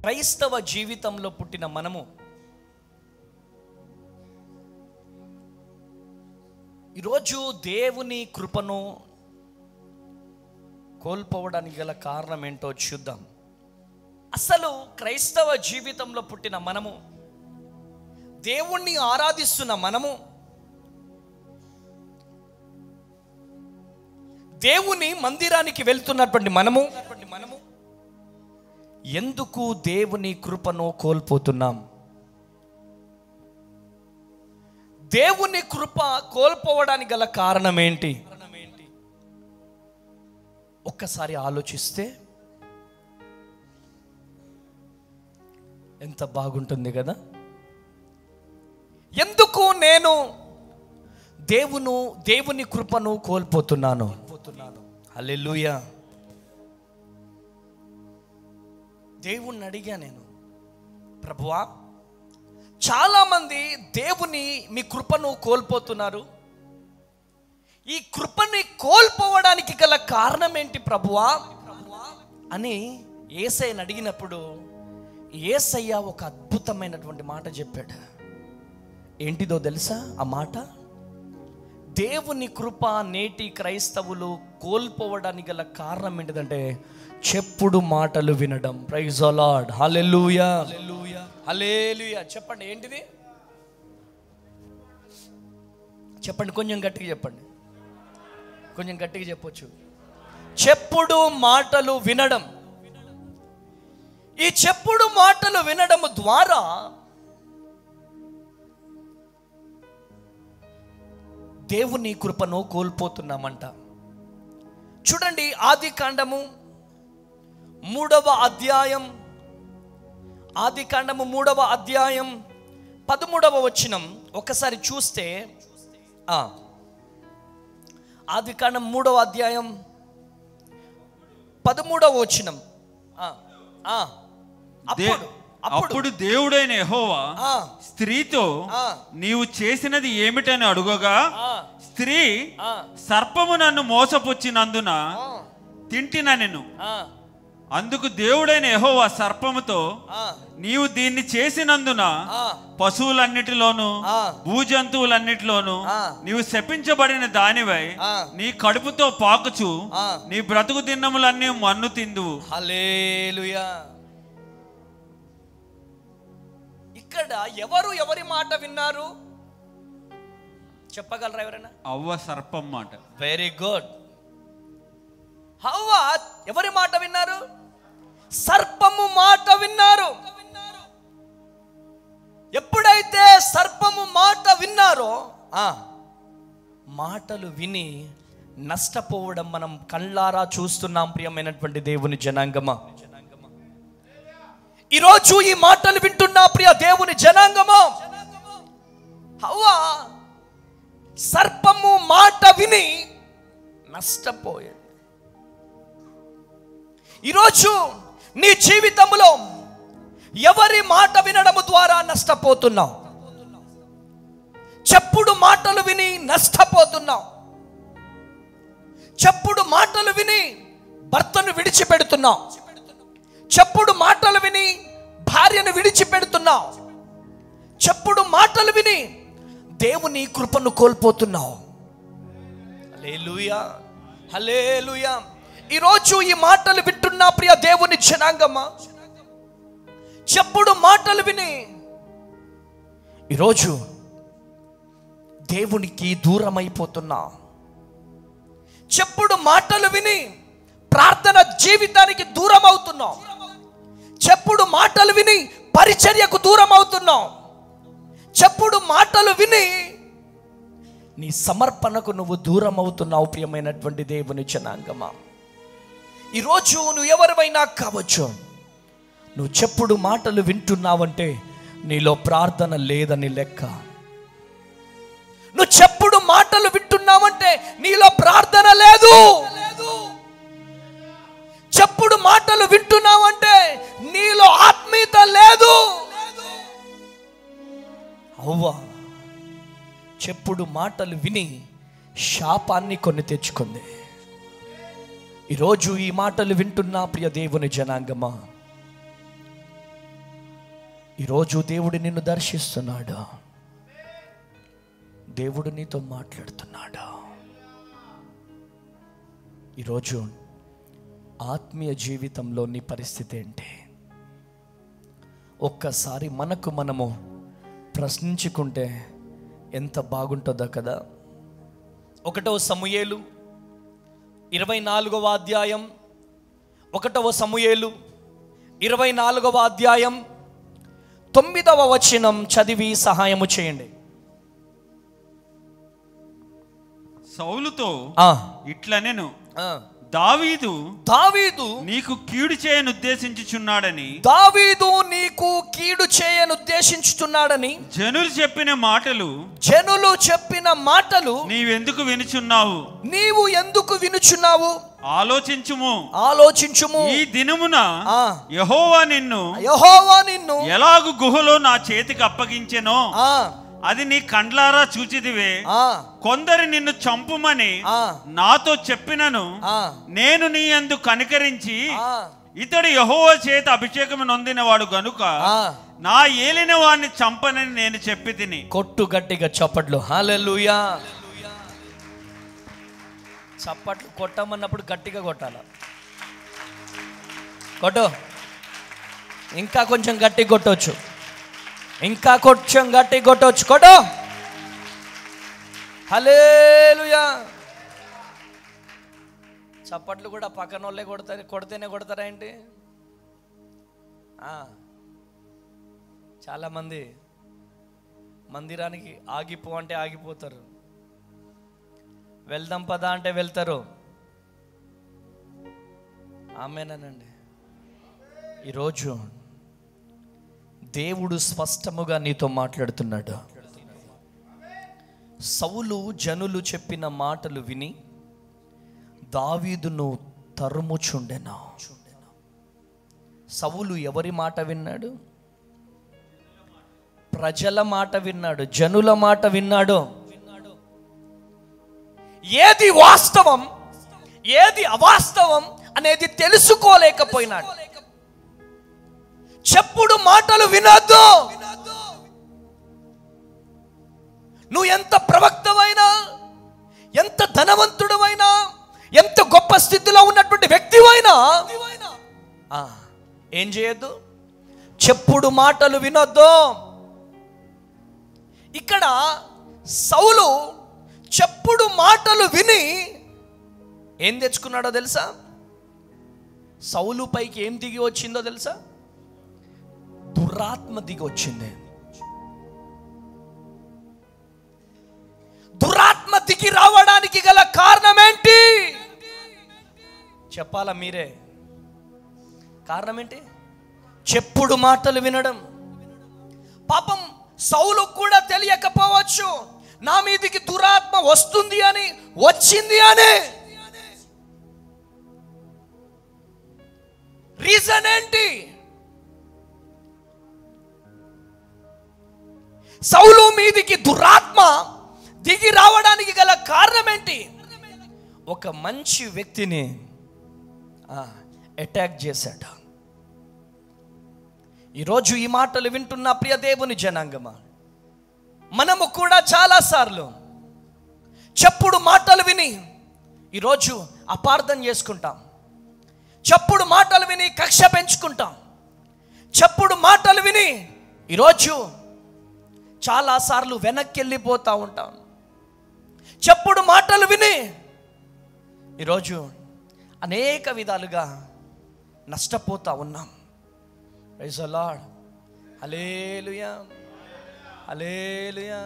క్రైస్తవ జీవితంలో పుట్టిన మనము ఈరోజు దేవుని కృపను కోల్పోవడానికి గల కారణం ఏంటో చూద్దాం. అసలు క్రైస్తవ జీవితంలో పుట్టిన మనము, దేవుణ్ణి ఆరాధిస్తున్న మనము, దేవుని మందిరానికి వెళ్తున్నటువంటి మనము ఎందుకు దేవుని కృపను కోల్పోతున్నాం? దేవుని కృప కోల్పోవడానికి గల కారణం ఏంటి? ఒక్కసారి ఆలోచిస్తే ఎంత బాగుంటుంది కదా. ఎందుకు నేను దేవుని కృపను కోల్పోతున్నాను? హల్లెలూయా. దేవుణ్ణి అడిగా నేను, ప్రభువా, చాలామంది మీ కృపను కోల్పోతున్నారు, ఈ కృపని కోల్పోవడానికి గల కారణం ఏంటి ప్రభువా అని యేసయ్యను అడిగినప్పుడు యేసయ్య ఒక అద్భుతమైనటువంటి మాట చెప్పాడు. ఏంటిదో తెలుసా ఆ మాట? దేవుని కృప నేటి క్రైస్తవులు కోల్పోవడానికి గల కారణం ఏంటిదంటే చెప్పుడు మాటలు వినడం. Praise the Lord. Hallelujah, hallelujah. చెప్పండి, ఏంటిది? చెప్పండి, కొంచెం గట్టిగా చెప్పండి, కొంచెం గట్టిగా చెప్పొచ్చు. చెప్పుడు మాటలు వినడం. ఈ చెప్పుడు మాటలు వినడం ద్వారా దేవుని కృపను కోల్పోతున్నామంట. చూడండి, ఆది కాండము 3వ అధ్యాయం, ఆది కాండము 3వ అధ్యాయం 13వ వచనం ఒకసారి చూస్తే, ఆది కాండం 3వ అధ్యాయం 13వ వచనం. అప్పుడు దేవుడైన యెహోవా స్త్రీతో నీవు చేసినది ఏమిటని అడుగగా, స్త్రీ సర్పము నన్ను మోసపుచ్చినందున తింటినెను. అందుకు దేవుడైన యెహోవా సర్పముతో, నీవు దీన్ని చేసినందున పశువులన్నిటిలోను భూజంతువులన్నిటిలోను నీవు శపించబడిన దానివై నీ కడుపుతో పాకుచు నీ బ్రతుకు దిన్నములన్నీ మన్ను తిందువు. హల్లెలూయా. ఇక్కడ ఎవరి మాట విన్నారు చెప్పగలరా ఎవరైనా? అవ్వ సర్పం మాట. Very good. హవ్వ ఎవరి మాట విన్నారు? సర్పము మాట విన్నారు. ఎప్పుడైతే సర్పము మాట విన్నారో మాటలు విని నష్టపోవడం మనం కళ్ళారా చూస్తున్నాం. ప్రియమైనటువంటి దేవుని జనాంగమా, ఈరోజు ఈ మాటలు వింటున్నా ప్రియ దేవుని జనాంగమా, హవ్వ సర్పము మాట విని నష్టపోయాడు. ఈరోజు నీ జీవితంలో ఎవరి మాట వినడం ద్వారా నష్టపోతున్నావు? చెప్పుడు మాటలు విని నష్టపోతున్నావు. చెప్పుడు మాటలు విని భర్తను విడిచిపెడుతున్నావు. చెప్పుడు మాటలు విని భార్యను విడిచిపెడుతున్నావు. చెప్పుడు మాటలు విని దేవుని కృపను కోల్పోతున్నావు. హల్లెలూయా, హల్లెలూయా. ఈరోజు ఈ మాటలు వింటున్నా ప్రియ దేవుని జనాంగమా, చెప్పుడు మాటలు విని ఈరోజు దేవునికి దూరం అయిపోతున్నా. చెప్పుడు మాటలు విని ప్రార్థన జీవితానికి దూరం అవుతున్నావు. చెప్పుడు మాటలు విని పరిచర్యకు దూరం అవుతున్నావు. చెప్పుడు మాటలు విని నీ సమర్పణకు నువ్వు దూరం అవుతున్నావు. ప్రియమైనటువంటి దేవుని జనాంగమా, ఈరోజు నువ్వు ఎవరివైనా కావచ్చు, నువ్వు చెప్పుడు మాటలు వింటున్నావంటే నీలో ప్రార్థన లేదని లెక్క. నువ్వు చెప్పుడు మాటలు వింటున్నావంటే నీలో ప్రార్థన లేదు. చెప్పుడు మాటలు వింటున్నావంటే నీలో ఆత్మీయత లేదు. అవ్వా చెప్పుడు మాటలు విని శాపాన్ని కొని తెచ్చుకుంది. ఈరోజు ఈ మాటలు వింటున్నా ప్రియ దేవుని జనాంగమా, ఈరోజు దేవుడు నిన్ను దర్శిస్తున్నాడు. దేవుడు నీతో మాట్లాడుతున్నాడు. ఈరోజు ఆత్మీయ జీవితంలో నీ పరిస్థితి ఏంటి? ఒక్కసారి మనకు మనము ప్రశ్నించుకుంటే ఎంత బాగుంటుందో కదా. 1 సమూయేలు 24వ అధ్యాయం, 1 సమూయేలు 24వ అధ్యాయం 9వ వచనం చదివి సహాయము చేయండి. సౌలుతో ఇట్లనెను, దావీదు నీకు కీడు చేయను ఉద్దేశించుచున్నాడని, దావీదు నీకు కీడు చేయను ఉద్దేశించుతున్నాడని జనులు చెప్పిన మాటలు నీవెందుకు వినుచున్నావు? నీవు ఎందుకు వినుచున్నావు? ఆలోచించుము. ఈ దినమున యెహోవా నిన్ను ఎలాగు గుహలో నా చేతికి అప్పగించెనో అది నీ కండ్లారా చూచిదివే. కొందరు నిన్ను చంపుమని నాతో చెప్పినను నేను నీ యందు కనికరించి ఇతడు యెహోవా చేత అభిషేకం నొందినవాడు గనుక నా ఏలిన వాడిని చంపనని నేను చెప్పి తిని. కొట్టు గట్టిగా చప్పట్లు. హల్లెలూయా. చప్పట్లు కొట్టమన్నప్పుడు గట్టిగా కొట్టాల. కొట్టు. ఇంకా కొంచెం గట్టి కొట్టవచ్చు, ఇంకా కొంచెం గట్టి కొట్టవచ్చు. కొట్టు. హల్లెలూయా. చప్పట్లు కూడా పక్కన వాళ్ళే కొడితేనే కొడతారా ఏంటి? చాలామంది మందిరానికి ఆగిపో అంటే ఆగిపోతారు, వెళ్దాం పదా అంటే వెళ్తారు. ఆమేనండి. ఈరోజు దేవుడు స్పష్టముగా నీతో మాట్లాడుతున్నాడు. సౌలు జనులు చెప్పిన మాటలు విని దావీదును తరుముచుండెను. సౌలు ఎవరి మాట విన్నాడు? ప్రజల మాట విన్నాడు, జనుల మాట విన్నాడు. ఏది వాస్తవం ఏది అవాస్తవం అనేది తెలుసుకోలేకపోయినాడు. చెప్పుడు మాటలు వినొద్దు. నువ్వు ఎంత ప్రవక్తవైనా, ఎంత ధనవంతుడవైనా, ఎంత గొప్ప స్థితిలో ఉన్నటువంటి వ్యక్తివైనా ఏం చేయొద్దు? చెప్పుడు మాటలు వినొద్దు. ఇక్కడ సౌలు చెప్పుడు మాటలు విని ఏం తెచ్చుకున్నాడో తెలుసా? సౌలు పైకి ఏం దిగి వచ్చిందో తెలుసా? దురాత్మ దిగి వచ్చింది. దురాత్మ దిగి రావడానికి గల కారణం ఏంటి చెప్పాలా మీరే? కారణం ఏంటి? చెప్పుడు మాటలు వినడం. పాపం సౌలు కూడా తెలియకపోవచ్చు నా మీదికి దురాత్మ వస్తుంది అని, వచ్చింది అని. రీజన్ ఏంటి? సౌలు మీదికి దురాత్మ దిగి రావడానికి గల కారణం ఏంటి? ఒక మంచి వ్యక్తిని అటాక్ చేశాడు. ఈరోజు ఈ మాటలు వింటున్న ప్రియ దేవుని జనాంగమా, మనము కూడా చాలాసార్లు చెప్పుడు మాటలు విని ఈరోజు అపార్థం చేసుకుంటాం. చెప్పుడు మాటలు విని కక్ష పెంచుకుంటాం. చెప్పుడు మాటలు విని ఈరోజు చాలాసార్లు వెనక్కి వెళ్ళిపోతూ ఉంటాం. చెప్పుడు మాటలు విని ఈరోజు అనేక విధాలుగా నష్టపోతూ ఉన్నాం. Praise the Lord. Hallelujah, hallelujah.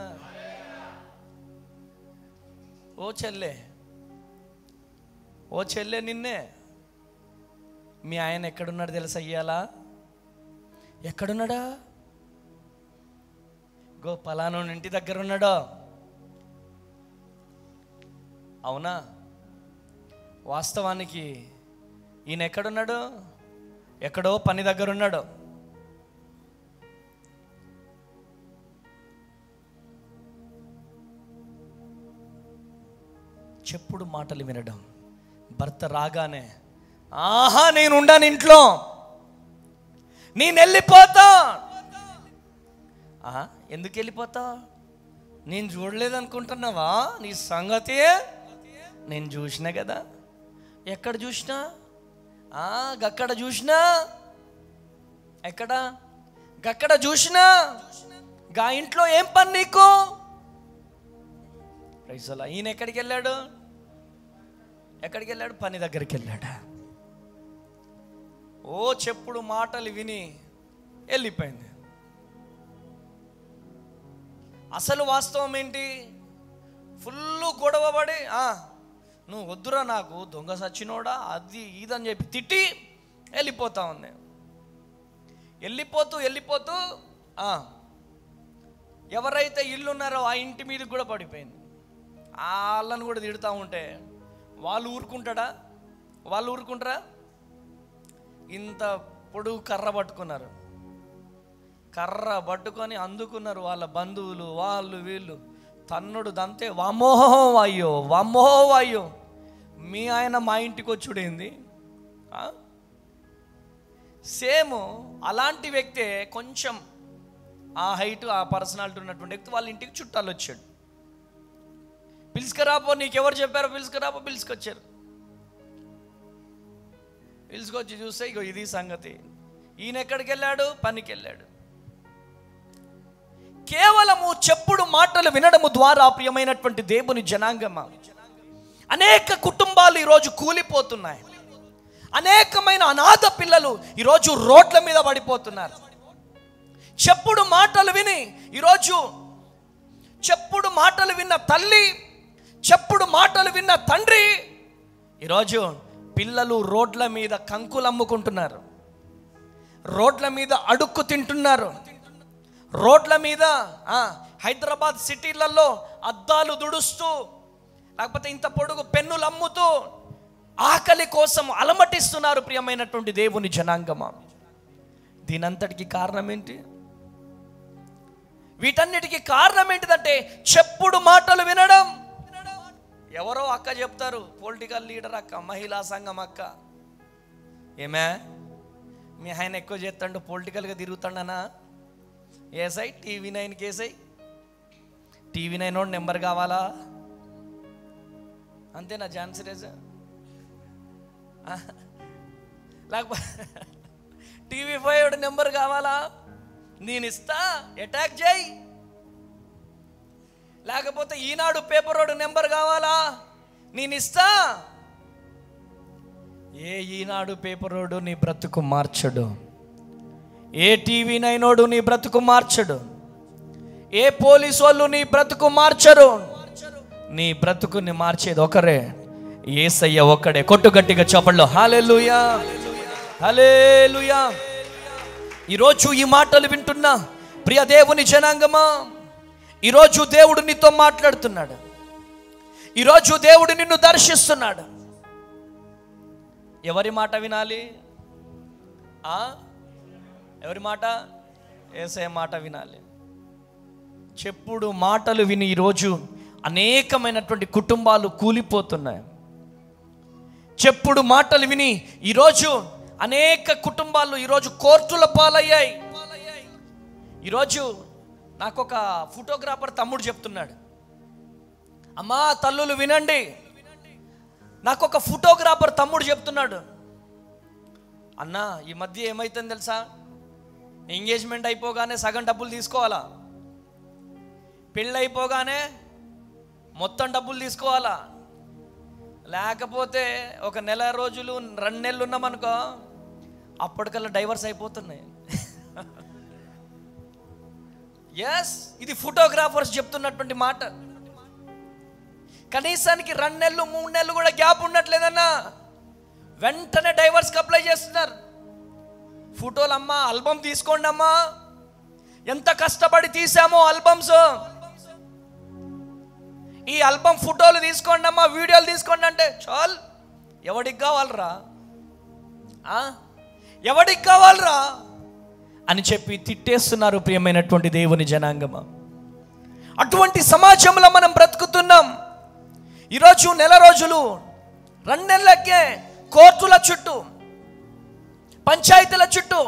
ఓ చెల్లె నిన్నే మీ ఆయన ఎక్కడున్నాడు తెలుసా? ఇయ్యాలా ఎక్కడున్నాడా? గో పలానా ఇంటి దగ్గర ఉన్నాడో. అవునా? వాస్తవానికి ఈయన ఎక్కడున్నాడు? ఎక్కడో పని దగ్గర ఉన్నాడు. చెప్పుడు మాటలు వినడం. భర్త రాగానే ఆహా నేను ఉండను ఇంట్లో, నేను వెళ్ళిపోతా, ఎందుకు వెళ్ళిపోతావు? నేను చూడలేదనుకుంటున్నావా? నీ సంగతి నేను చూసినా కదా. ఎక్కడ చూసినా? గక్కడ చూసినా. ఎక్కడ? గక్కడ చూసినా. గా ఇంట్లో ఏం పని నీకు? రైసలా ఈయన ఎక్కడికి వెళ్ళాడు? ఎక్కడికి వెళ్ళాడు? పని దగ్గరికి వెళ్ళాడు. చెప్పుడు మాటలు విని వెళ్ళిపోయింది. అసలు వాస్తవం ఏంటి? ఫుల్ గొడవ పడి నువ్వు వద్దురా నాకు దొంగ సచ్చినోడా అది ఇదని చెప్పి తిట్టి వెళ్ళిపోతా ఉంది. వెళ్ళిపోతూ ఎవరైతే ఇల్లు ఉన్నారో ఆ ఇంటి మీదకి కూడా పడిపోయింది. వాళ్ళని కూడా తిడుతూ ఉంటే వాళ్ళు ఊరుకుంటారా? ఇంత పొడుగు కర్ర పట్టుకున్నారు. కర్ర పట్టుకొని అందుకున్నారు వాళ్ళ బంధువులు, వాళ్ళు వీళ్ళు. తన్నుడు దంతే వామ్మో మీ ఆయన మా ఇంటికి వచ్చుడేంది? సేమ్ అలాంటి వ్యక్తే కొంచెం ఆ హైట్ ఆ పర్సనాలిటీ ఉన్నటువంటి వ్యక్తి వాళ్ళ ఇంటికి చుట్టాలు వచ్చాడు. పిలుచుకురాపో, నీకెవరు చెప్పారో పిలుచుకురాపో. పిలుచుకొచ్చారు. పిలుచుకొచ్చి చూస్తే ఇగో ఇది సంగతి. ఈయన ఎక్కడికి వెళ్ళాడు? పనికి వెళ్ళాడు. కేవలము చెప్పుడు మాటలు వినడము ద్వారా ప్రియమైనటువంటి దేవుని జనాంగమా, అనేక కుటుంబాలు ఈరోజు కూలిపోతున్నాయి. అనేకమైన అనాథ పిల్లలు ఈరోజు రోడ్ల మీద పడిపోతున్నారు. చెప్పుడు మాటలు విని ఈరోజు చెప్పుడు మాటలు విన్న తల్లి, చెప్పుడు మాటలు విన్న తండ్రి, ఈరోజు పిల్లలు రోడ్ల మీద కంకులు అమ్ముకుంటున్నారు, రోడ్ల మీద అడుక్కు తింటున్నారు, రోడ్ల మీద హైదరాబాద్ సిటీలలో అద్దాలు దుడుస్తూ లేకపోతే ఇంత పొడుగు పెన్నులు అమ్ముతూ ఆకలి కోసం అలమటిస్తున్నారు. ప్రియమైనటువంటి దేవుని జనాంగమా, దీనంతటికి కారణం ఏంటి? వీటన్నిటికీ కారణం ఏంటిదంటే చెప్పుడు మాటలు వినడం. ఎవరో అక్క చెప్తారు, పొలిటికల్ లీడర్ అక్క, మహిళా సంఘం అక్క, ఏమే మీ ఆయన ఎక్కువ చేస్తాడు, పొలిటికల్గా తిరుగుతాడనా? ఏసై TV9 కేసై, TV9 నెంబర్ కావాలా? అంతేనా ఝాన్సీ రాజా? లేకపోతే TV5 నెంబర్ కావాలా? నేను ఇస్తా, అటాక్ చేయి. లేకపోతే ఈనాడు పేపర్ నెంబర్ కావాలా? నేను ఇస్తా. ఏ ఈనాడు పేపరోడు నీ బ్రతుకు మార్చడు, ఏ TV9 నీ బ్రతుకు మార్చడు, ఏ పోలీసు వాళ్ళు నీ బ్రతుకు మార్చరు. నీ బ్రతుకుని మార్చేది ఒకరే, యేసయ్య ఒక్కడే. కొట్టు గట్టిగా చప్పట్లు, హల్లెలూయా హల్లెలూయా. ఈరోజు ఈ మాటలు వింటున్నా ప్రియ దేవుని జనాంగమా, ఈరోజు దేవుడు నీతో మాట్లాడుతున్నాడు. ఈరోజు దేవుడు నిన్ను దర్శిస్తున్నాడు. ఎవరి మాట వినాలి? ఎవరి మాట? యేసయ్య మాట వినాలి. చెప్పుడు మాటలు విని ఈరోజు అనేకమైనటువంటి కుటుంబాలు కూలిపోతున్నాయి. చెప్పుడు మాటలు విని ఈరోజు అనేక కుటుంబాలు ఈరోజు కోర్టుల పాలయ్యాయి. ఈరోజు నాకు ఒక ఫోటోగ్రాఫర్ తమ్ముడు చెప్తున్నాడు, అమ్మా తల్లులు వినండి, నాకు ఒక ఫోటోగ్రాఫర్ తమ్ముడు చెప్తున్నాడు, అన్న ఈ మధ్య ఏమైతుంది తెలుసా, ఎంగేజ్మెంట్ అయిపోగానే సగం డబ్బులు తీసుకోవాలా, పెళ్ళి అయిపోగానే మొత్తం డబ్బులు తీసుకోవాలా, లేకపోతే ఒక నెల రోజులు 2 నెలలు ఉన్నామనుకో అప్పటికల్లా డైవర్స్ అయిపోతున్నాయి. ఎస్, ఇది ఫోటోగ్రాఫర్స్ చెప్తున్నటువంటి మాట. కనీసానికి 2 నెలలు 3 నెలలు కూడా గ్యాప్ ఉండట్లేదన్నా, వెంటనే డైవర్స్కి అప్లై చేస్తున్నారు. ఫోటోలు అమ్మా, ఆల్బమ్ తీసుకోండి అమ్మా, ఎంత కష్టపడి తీసామో ఆల్బమ్స్, ఈ ఆల్బమ్ ఫోటోలు తీసుకోండి అమ్మా, వీడియోలు తీసుకోండి అంటే చాలు. ఎవడికి కావాలరా, ఎవడికి కావాలరా అని చెప్పి తిట్టేస్తున్నారు. ప్రియమైనటువంటి దేవుని జనాంగమా, అటువంటి సమాజంలో మనం బ్రతుకుతున్నాం. ఈరోజు నెల రోజులు 2 నెలలకే కోర్టుల చుట్టూ, పంచాయతీల చుట్టూ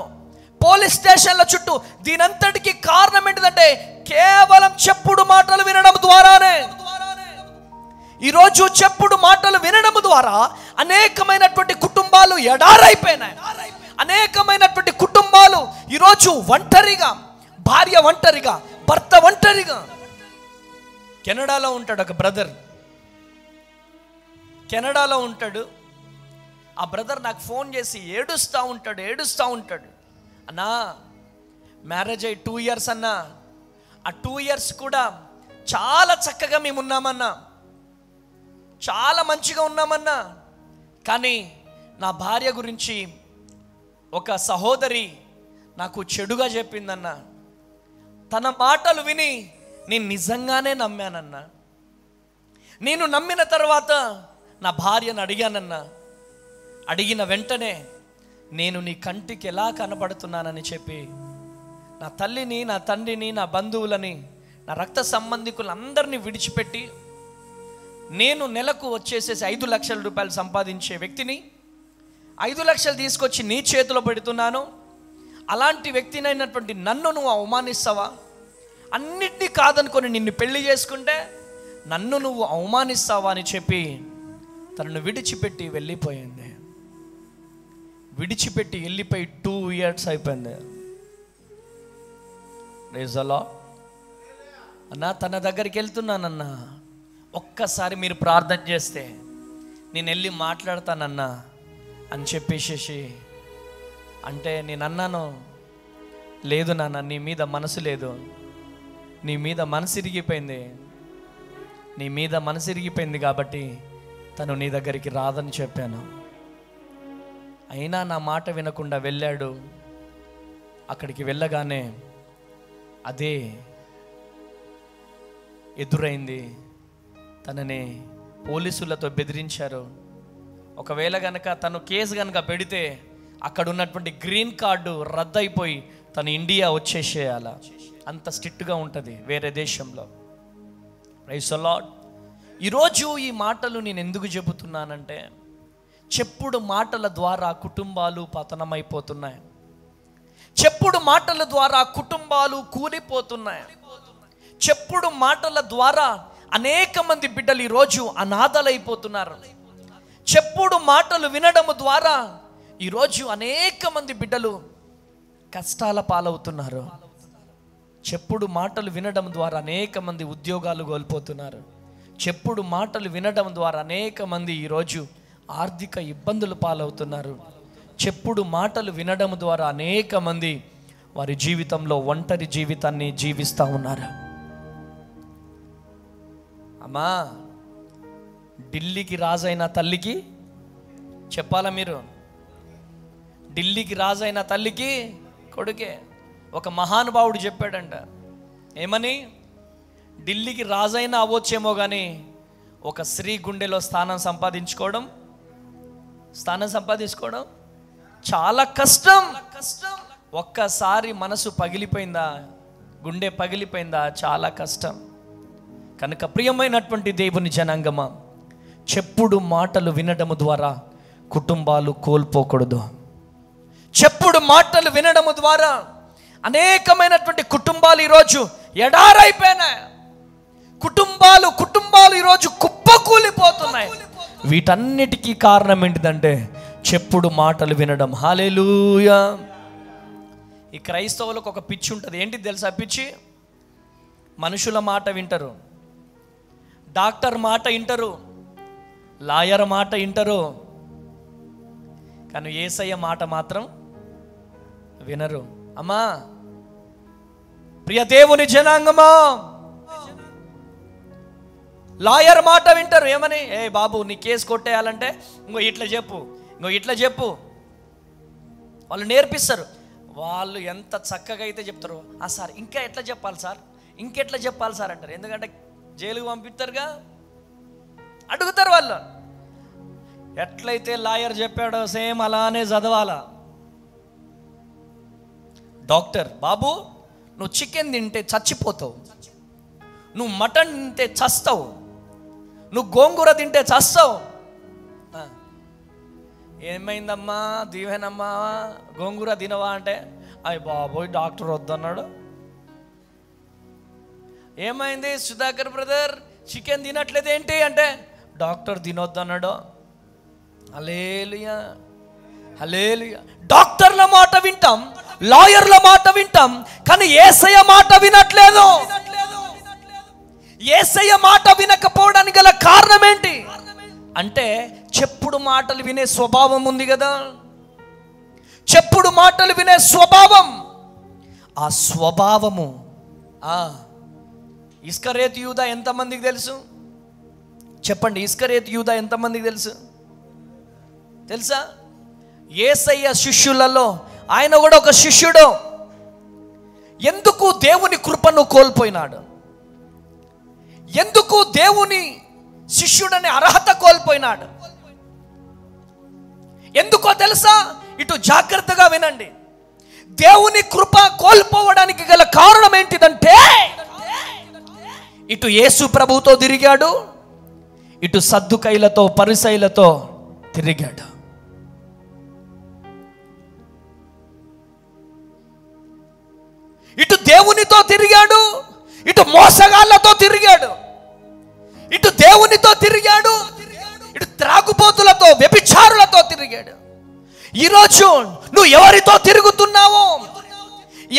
పోలీస్ స్టేషన్ల చుట్టూ. దీనంతటికి కారణం ఏంటిదంటే కేవలం చెప్పుడు మాటలు వినడం ద్వారానే. ఈరోజు చెప్పుడు మాటలు వినడం ద్వారా అనేకమైనటువంటి కుటుంబాలు ఎడారైపోయినాయి. అనేకమైనటువంటి కుటుంబాలు ఈరోజు ఒంటరిగా, భార్య ఒంటరిగా, భర్త ఒంటరిగా. కెనడాలో ఉంటాడు ఒక బ్రదర్, కెనడాలో ఉంటాడు. ఆ బ్రదర్ నాకు ఫోన్ చేసి ఏడుస్తూ ఉంటాడు. అన్నా మ్యారేజ్ అయ్యి 2 years అన్నా, ఆ 2 years కూడా చాలా చక్కగా మేము ఉన్నామన్నా, చాలా మంచిగా ఉన్నామన్నా. కానీ నా భార్య గురించి ఒక సహోదరి నాకు చెడుగా చెప్పిందన్నా. తన మాటలు విని నేను నిజంగానే నమ్మానన్నా. నేను నమ్మిన తర్వాత నా భార్యను అడిగానన్నా. అడిగిన వెంటనే నేను నీ కంటికి ఎలా కనబడుతున్నానని చెప్పి నా తల్లిని, నా తండ్రిని, నా బంధువులని, నా రక్త సంబంధికులందరినీ విడిచిపెట్టి నేను నెలకు వచ్చేసేసి 5 లక్షల రూపాయలు సంపాదించే వ్యక్తిని 5 లక్షలు తీసుకొచ్చి నీ చేతిలో పెడుతున్నాను. అలాంటి వ్యక్తినైనటువంటి నన్ను నువ్వు అవమానిస్తావా? అన్నిటినీ కాదనుకొని నిన్ను పెళ్లి చేసుకుంటే నన్ను నువ్వు అవమానిస్తావా అని చెప్పి తనను విడిచిపెట్టి వెళ్ళిపోయింది. విడిచిపెట్టి వెళ్ళిపోయి 2 years అయిపోయింది. రేజలా అన్నా, తన దగ్గరికి వెళ్తున్నానన్నా, ఒక్కసారి మీరు ప్రార్థన చేస్తే నేను వెళ్ళి మాట్లాడతానన్నా అని చెప్పేసేసి అంటే నేను అన్నాను, లేదు నాన్న, నీ మీద మనసు లేదు, నీ మీద మనసు ఇరిగిపోయింది కాబట్టి తను నీ దగ్గరికి రాదని చెప్పాను. అయినా నా మాట వినకుండా వెళ్ళాడు. అక్కడికి వెళ్ళగానే అదే ఎదురైంది. తనని పోలీసులతో బెదిరించారు. ఒకవేళ కనుక తను కేసు కనుక పెడితే అక్కడ ఉన్నటువంటి గ్రీన్ కార్డు రద్దయిపోయి తను ఇండియా వచ్చేసేయాల. అంత స్ట్రిక్ట్గా ఉంటుంది వేరే దేశంలో. Praise the Lord. ఈరోజు ఈ మాటలు నేను ఎందుకు చెబుతున్నానంటే, చెప్పుడు మాటల ద్వారా కుటుంబాలు పతనమైపోతున్నాయి. చెప్పుడు మాటల ద్వారా కుటుంబాలు కూలిపోతున్నాయి. చెప్పుడు మాటల ద్వారా అనేక మంది బిడ్డలు ఈరోజు అనాథలైపోతున్నారు. చెప్పుడు మాటలు వినడం ద్వారా ఈరోజు అనేక మంది బిడ్డలు కష్టాల పాలవుతున్నారు. చెప్పుడు మాటలు వినడం ద్వారా అనేక మంది ఉద్యోగాలు కోల్పోతున్నారు. చెప్పుడు మాటలు వినడం ద్వారా అనేక మంది ఈరోజు ఆర్థిక ఇబ్బందులు పాలవుతున్నారు. చెప్పుడు మాటలు వినడం ద్వారా అనేక మంది వారి జీవితంలో ఒంటరి జీవితాన్ని జీవిస్తూ ఉన్నారు. అమ్మా, ఢిల్లీకి రాజైన తల్లికి చెప్పాలా మీరు? ఢిల్లీకి రాజైన తల్లికి కొడుకే. ఒక మహానుభావుడు చెప్పాడంట, ఏమని? ఢిల్లీకి రాజైనా అవ్వచ్చేమో కానీ ఒక స్త్రీ గుండెలో స్థానం సంపాదించుకోవడం చాలా కష్టం. ఒక్కసారి మనసు పగిలిపోయిందా, గుండె పగిలిపోయిందా, చాలా కష్టం. కనుక ప్రియమైనటువంటి దేవుని జనాంగమా, చెప్పుడు మాటలు వినడం ద్వారా కుటుంబాలు కోల్పోకూడదు. చెప్పుడు మాటలు వినడం ద్వారా అనేకమైనటువంటి కుటుంబాలు ఈరోజు ఎడారైపోయినాయి. కుటుంబాలు ఈరోజు కుప్పకూలిపోతున్నాయి. వీటన్నిటికీ కారణం ఏంటిదంటే చెప్పుడు మాటలు వినడం. హల్లెలూయా. ఈ క్రైస్తవులకు ఒక పిచ్చి ఉంటుంది. ఏంటిది తెలుసా పిచ్చి? మనుషుల మాట వింటారు, డాక్టర్ మాట వింటారు, లాయర్ మాట వింటారు, కానీ యేసయ్య మాట మాత్రం వినరు. అమ్మా, ప్రియ దేవుని జనాంగమా, లాయర్ మాట వింటారు. ఏమని? ఏ బాబు, నీ కేసు కొట్టేయాలంటే ఇంకో ఇట్లా చెప్పు. వాళ్ళు నేర్పిస్తారు. వాళ్ళు ఎంత చక్కగా అయితే చెప్తారు. సార్ ఇంకా ఎట్లా చెప్పాలి సార్ అంటారు. ఎందుకంటే జైలుకు పంపిస్తారుగా, అడుగుతారు వాళ్ళు. ఎట్లయితే లాయర్ చెప్పాడో సేమ్ అలానే చదవాలా. డాక్టర్, బాబు నువ్వు చికెన్ తింటే చచ్చిపోతావు, నువ్వు మటన్ తింటే చస్తావు, నువ్వు గోంగూర తింటే చస్తావు. ఏమైందమ్మా, దీవెనమ్మా, గోంగూర తినవా అంటే అయ్య బాబోయ్ డాక్టర్ వద్దన్నాడు. ఏమైంది సుధాకర్ బ్రదర్, చికెన్ తినట్లేదేంటి అంటే డాక్టర్ తినొద్దన్నాడు. హల్లెలూయా, హల్లెలూయా. డాక్టర్ల మాట వింటాం, లాయర్ల మాట వింటాం, కానీ యేసయ్య మాట వినట్లేదు. యేసయ్య మాట వినకపోవడానికి గల కారణం ఏంటి అంటే చెప్పుడు మాటలు వినే స్వభావం ఉంది కదా. చెప్పుడు మాటలు వినే స్వభావం, ఆ స్వభావము ఇస్కరేతు యూదా ఎంతమందికి తెలుసు చెప్పండి? ఇస్కరేతు యూదా ఎంతమందికి తెలుసా? యేసయ్య శిష్యులలో ఆయన కూడా ఒక శిష్యుడు. ఎందుకు దేవుని కృపను కోల్పోయినాడు? ఎందుకు దేవుని శిష్యుడనే అర్హత కోల్పోయినాడు? ఎందుకో తెలుసా? ఇటు జాగ్రత్తగా వినండి. దేవుని కృప కోల్పోవడానికి గల కారణం ఏంటిదంటే, ఇటు యేసు ప్రభుతో తిరిగాడు, ఇటు సద్దుకైలతో పరిసైలతో తిరిగాడు. ఇటు దేవునితో తిరిగాడు, ఇటు మోసగాళ్లతో తిరిగాడు. ఇటు దేవునితో తిరిగాడు, ఇటు త్రాగుబోతులతో వ్యభిచారులతో తిరిగాడు. ఈరోజు నువ్వు ఎవరితో తిరుగుతున్నావో,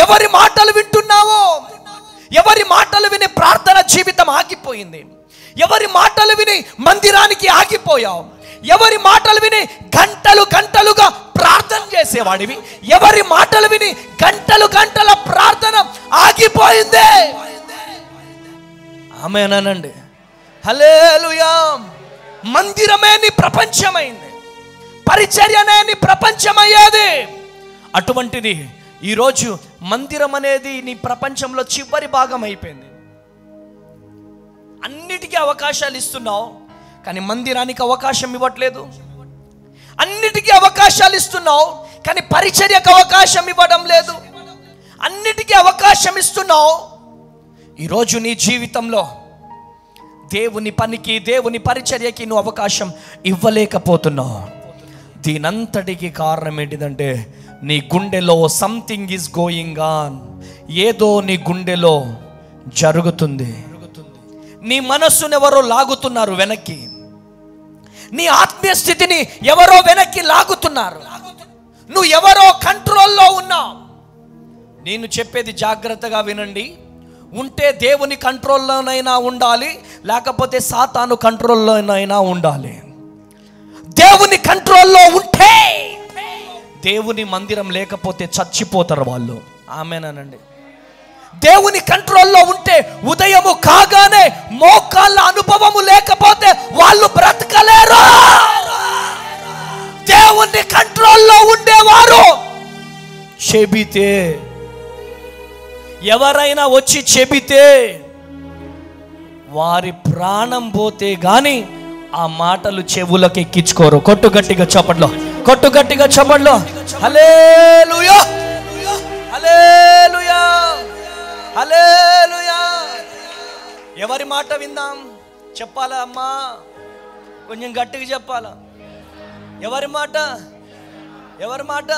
ఎవరి మాటలు వింటున్నావో, ఎవరి మాటలు విని ప్రార్థన జీవితం ఆగిపోయింది, ఎవరి మాటలు విని మందిరానికి ఆగిపోయావు, ఎవరి మాటలు విని గంటలు గంటలుగా ప్రార్థన చేసేవాడివి, ఎవరి మాటలు విని గంటలు గంటల ప్రార్థన ఆగిపోయింది. ఆమేనండి, హల్లెలూయా. మందిరమే నీ ప్రపంచమైంది, పరిచర్యనే నీ ప్రపంచమయ్యేది. అటువంటిది ఈరోజు మందిరం అనేది నీ ప్రపంచంలో చివరి భాగం అయిపోయింది. అన్నిటికీ అవకాశాలు ఇస్తున్నావు, కానీ మందిరానికి అవకాశం ఇవ్వట్లేదు. అన్నిటికీ అవకాశాలు ఇస్తున్నావు, కానీ పరిచర్యకు అవకాశం ఇవ్వడం లేదు. అన్నిటికీ అవకాశం ఇస్తున్నావు, ఈరోజు నీ జీవితంలో దేవుని పనికి, దేవుని పరిచర్యకి నువ్వు అవకాశం ఇవ్వలేకపోతున్నావు. దీనంతటికి కారణం ఏంటిదంటే, నీ గుండెలో సంథింగ్ ఈజ్ గోయింగ్ ఆన్. ఏదో నీ గుండెలో జరుగుతుంది. నీ మనస్సును ఎవరో లాగుతున్నారు వెనక్కి, నీ ఆత్మీయ స్థితిని ఎవరో వెనక్కి లాగుతున్నారు. నువ్వు ఎవరో కంట్రోల్లో ఉన్నావు. నేను చెప్పేది జాగ్రత్తగా వినండి. ఉంటే దేవుని కంట్రోల్లోనైనా ఉండాలి, లేకపోతే సాతాను కంట్రోల్లోనైనా ఉండాలి. దేవుని కంట్రోల్లో ఉంటే, దేవుని మందిరం లేకపోతే చచ్చిపోతారు వాళ్ళు. ఆమేనండి. దేవుని కంట్రోల్లో ఉంటే ఉదయము కాగానే మోకాళ్ళ అనుభవము లేకపోతే వాళ్ళు బ్రతకలేరు. దేవుని కంట్రోల్లో ఉండేవారు చెబితే, ఎవరైనా వచ్చి చెబితే వారి ప్రాణం పోతే గాని ఆ మాటలు చెవులకు ఎక్కించుకోరు. కొట్టు గట్టిగా చప్పట్లో, కొట్టు గట్టిగా చప్పట్లో. హల్లెలూయా, హల్లెలూయా, హల్లెలూయా. ఎవరి మాట విందాం? చెప్పాలా అమ్మా? కొంచెం గట్టిగా చెప్పాలా? ఎవరి మాట? ఎవరి మాట?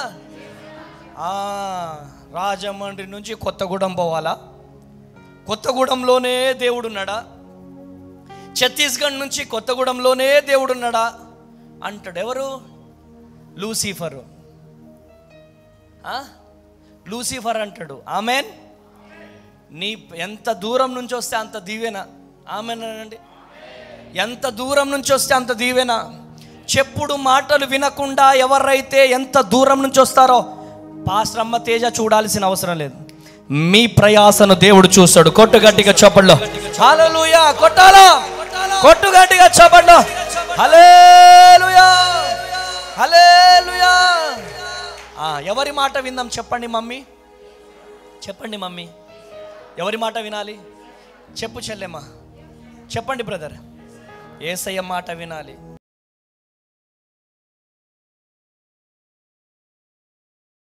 రాజమండ్రి నుంచి కొత్తగూడెం పోవాలా? కొత్తగూడెంలోనే దేవుడున్నాడా? ఛత్తీస్గఢ్ నుంచి కొత్తగూడెంలోనే దేవుడున్నాడా అంటాడు. ఎవరు? లూసిఫర్. లూసిఫర్ అంటాడు. ఆమెన్. నీ ఎంత దూరం నుంచి వస్తే అంత దీవెన. ఆమెన్ అనండి. ఎంత దూరం నుంచి వస్తే అంత దీవెన. చెప్పుడు మాటలు వినకుండా ఎవరైతే ఎంత దూరం నుంచి వస్తారో పాస్టర్ అమ్మ తేజ చూడాల్సిన అవసరం లేదు. మీ ప్రయాసను దేవుడు చూస్తాడు. కొట్టు గట్టిగా చప్పట్లో. హల్లెలూయా. కొట్టాలా? కొట్టు గట్టిగా చప్పట్లో. హల్లెలూయా, హల్లెలూయా. ఎవరి మాట విందాం చెప్పండి మమ్మీ? చెప్పండి మమ్మీ, ఎవరి మాట వినాలి? చెప్పు చెల్లెమ్మ. చెప్పండి బ్రదర్. యేసయ్య మాట వినాలి.